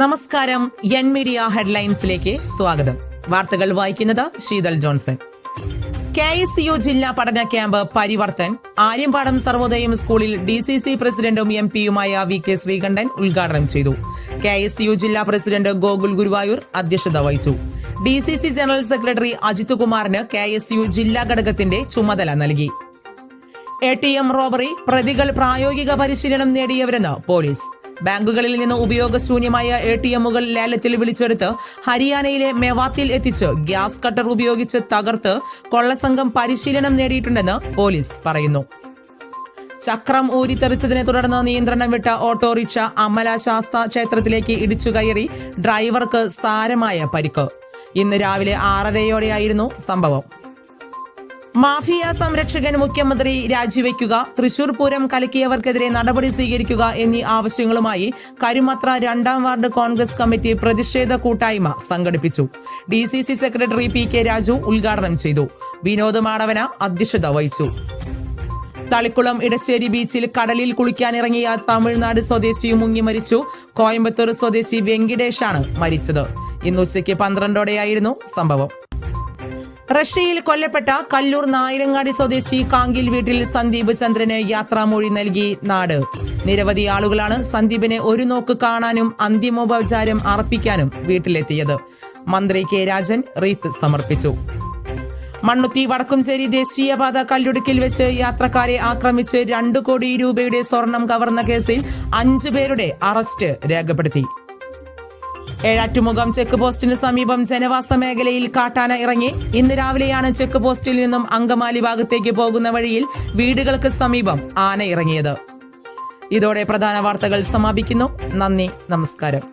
നമസ്കാരം. N media ഹെഡ്ലൈൻസിലേക്ക് സ്വാഗതം. വാർത്തകൾ വായിക്കുന്നത് ശീതൽ ജോൺസൺ. KSU ജില്ലാ പഠന ക്യാമ്പ് പരിവർത്തൻ ആര്യമ്പാടം സർവോദയം സ്കൂളിൽ DCC പ്രസിഡന്റും MP-യുമായ VK ശ്രീകണ്ഠൻ ഉദ്ഘാടനം ചെയ്തു. KSU ജില്ലാ പ്രസിഡന്റ് ഗോകുൽ ഗുരുവായൂർ അധ്യക്ഷത വഹിച്ചു. DCC ജനറൽ സെക്രട്ടറി അജിത് കുമാറിന് KSU ജില്ലാ ഘടകത്തിന്റെ ചുമതല നൽകി. ATM റോബറി പ്രതികൾ പ്രായോഗിക പരിശീലനം നേടിയവരെന്ന് പോലീസ്. ബാങ്കുകളിൽ നിന്ന് ഉപയോഗശൂന്യമായ ATMകൾ ലേലത്തിൽ വിളിച്ചെടുത്ത് ഹരിയാനയിലെ മെവാത്തിൽ എത്തിച്ച് ഗ്യാസ് കട്ടർ ഉപയോഗിച്ച് തകർത്ത് കൊള്ളസംഘം പരിശീലനം നേടിയിട്ടുണ്ടെന്ന് പോലീസ് പറയുന്നു. ചക്രം ഊരിത്തെറിച്ചതിനെ തുടർന്ന് നിയന്ത്രണം വിട്ട ഓട്ടോറിക്ഷ അമല ശാസ്ത ക്ഷേത്രത്തിലേക്ക് ഇടിച്ചുകയറി ഡ്രൈവർക്ക് സാരമായ പരിക്ക്. ഇന്ന് രാവിലെ 6:30യോടെയായിരുന്നു സംഭവം. മാഫിയ സംരക്ഷകൻ മുഖ്യമന്ത്രി രാജിവെക്കുക, തൃശൂർ പൂരം കലക്കിയവർക്കെതിരെ നടപടി സ്വീകരിക്കുക എന്നീ ആവശ്യങ്ങളുമായി കരുമത്ര 2ാം വാർഡ് കോൺഗ്രസ് കമ്മിറ്റി പ്രതിഷേധ കൂട്ടായ്മ സംഘടിപ്പിച്ചു. DCC സെക്രട്ടറി PK രാജു ഉദ്ഘാടനം ചെയ്തു. വിനോദ് മാടവന അധ്യക്ഷത വഹിച്ചു. തളിക്കുളം ഇടശ്ശേരി ബീച്ചിൽ കടലിൽ കുളിക്കാനിറങ്ങിയ തമിഴ്നാട് സ്വദേശി മുങ്ങി മരിച്ചു. കോയമ്പത്തൂർ സ്വദേശി വെങ്കിടേഷാണ് മരിച്ചത്. ഇന്ന് ഉച്ചയ്ക്ക് 12ഓടെയായിരുന്നു സംഭവം. റഷ്യയിൽ കൊല്ലപ്പെട്ട കല്ലൂർ നായരങ്ങാടി സ്വദേശി കാങ്കിൽ വീട്ടിൽ സന്ദീപ് ചന്ദ്രന് യാത്രാമൊഴി നൽകി നാട്. നിരവധി ആളുകളാണ് സന്ദീപിനെ ഒരു നോക്ക് കാണാനും അന്തിമോപചാരം അർപ്പിക്കാനും വീട്ടിലെത്തിയത്. മന്ത്രി K രാജൻ റീത്ത് സമർപ്പിച്ചു. മണ്ണുത്തി വടക്കുംചേരി ദേശീയപാത കല്ലുടുക്കിൽ വെച്ച് യാത്രക്കാരെ ആക്രമിച്ച് 2 കോടി രൂപയുടെ സ്വർണം കവർന്ന കേസിൽ 5 പേരുടെ അറസ്റ്റ് രേഖപ്പെടുത്തി. ഏഴാറ്റുമുഖം ചെക്ക് പോസ്റ്റിന് സമീപം ജനവാസ മേഖലയിൽ കാട്ടാന ഇറങ്ങി. ഇന്ന് രാവിലെയാണ് ചെക്ക് പോസ്റ്റിൽ നിന്നും അങ്കമാലി ഭാഗത്തേക്ക് പോകുന്ന വഴിയിൽ വീടുകൾക്ക് സമീപം ആന ഇറങ്ങിയത്. ഇതോടെ പ്രധാന വാർത്തകൾ സമാപിക്കുന്നു. നന്ദി, നമസ്കാരം.